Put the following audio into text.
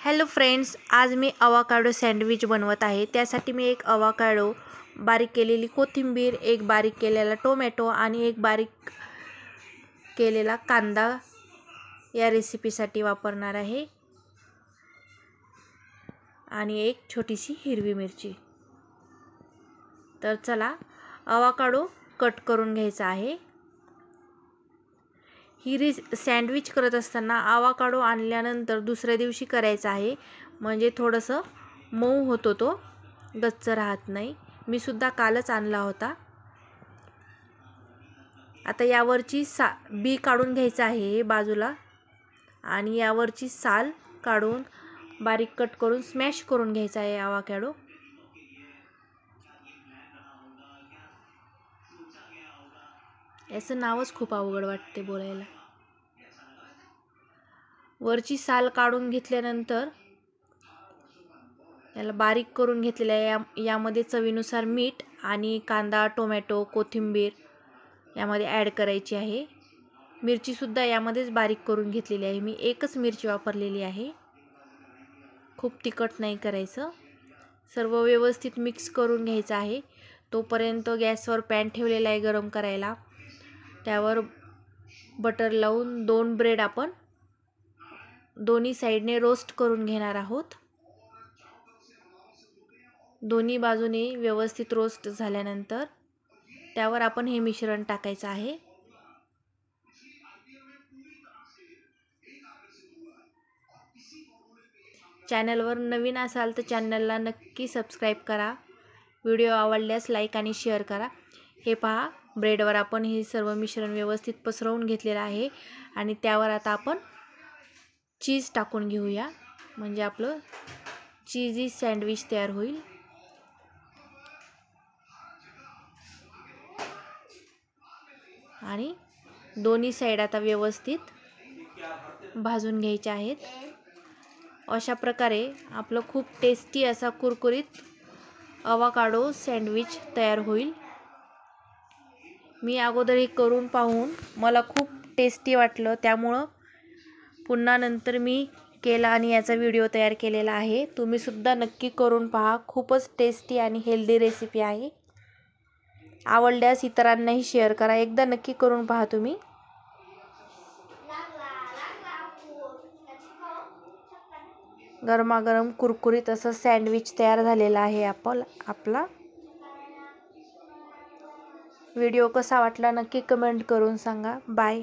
Hello friends, आज मी avocado sandwich बनवत आहे। त्यासाठी मी एक अवाकाडो, बारीक केलेली कोथिंबीर, एक बारीक केलेला टोमॅटो आणि एक बारीक केलेला कांदा या रेसिपीसाठी वापरणार आहे आणि एक छोटीशी हिरवी मिरची। तर चला अवाकाडो कट करून घ्यायचा आहे। ही सँडविच करत असताना अवाकाडो आणल्यानंतर दुसऱ्या दिवशी करायचा आहे, म्हणजे थोडंसं मऊ होतो, तो गच्च राहत नाही। मी सुद्धा कालच आणला होता। आता यावरची बी काढून घ्यायचं आहे बाजूला आणि यावरची साल काढून बारीक कट करून स्मॅश करून घ्यायचा आहे अवाकाडो। याचं नावच खूप अवघड वाटते बोलायला। वरची साल काढून घेतल्यानंतर याला बारीक करून घेतलेलं आहे। यामध्ये चवीनुसार मीठ आणि कांदा, टोमॅटो, कोथिंबीर यामध्ये ॲड करायची आहे। मिरची सुद्धा यामध्येच बारीक करून घेतलेली आहे। मी एकच मिरची वापरलेली आहे, खूप तिखट नाही करायचं। सर्व व्यवस्थित मिक्स करून घ्यायचं आहे। तोपर्यंत गॅसवर पॅन ठेवलेला आहे गरम करायला। त्यावर बटर लावून 2 ब्रेड आपण दोन्ही साइडने रोस्ट करून घेणार आहोत। दोन्ही बाजूने व्यवस्थित रोस्ट झाल्यानंतर त्यावर आपण हे मिश्रण टाकायचं आहे। चॅनलवर नवीन असाल तर चॅनलला नक्की सबस्क्राइब करा। व्हिडिओ आवडल्यास लाईक आणि शेअर करा। हे पहा, ब्रेडवर आपण हे सर्व मिश्रण व्यवस्थित पसरवून घेतलेलं आहे आणि त्यावर आता आपण चीज टाकून घेऊया, म्हणजे आपलं चीजी सँडविच तयार होईल। आणि दोन्ही साइड आता व्यवस्थित भाजून घ्यायचे आहेत। अशा प्रकारे आपलं खूप टेस्टी असा कुरकुरीत अवाकाडो सँडविच तयार होईल। मी अगोदर हे करून पाहून मला खूप टेस्टी वाटलं, त्यामुळं पुन्हा नंतर मी केला आणि याचा व्हिडिओ तयार केलेला आहे। तुम्ही सुद्धा नक्की करून पहा, खूपच टेस्टी आणि हेल्दी रेसिपी आहे। आवडल्यास इतरांनाही शेअर करा। एकदा नक्की करून पहा तुम्ही। गरमागरम कुरकुरीत असं सँडविच तयार झालेला आहे आपला। व्हिडिओ कसा वाटला नक्की कमेंट करून सांगा। बाय।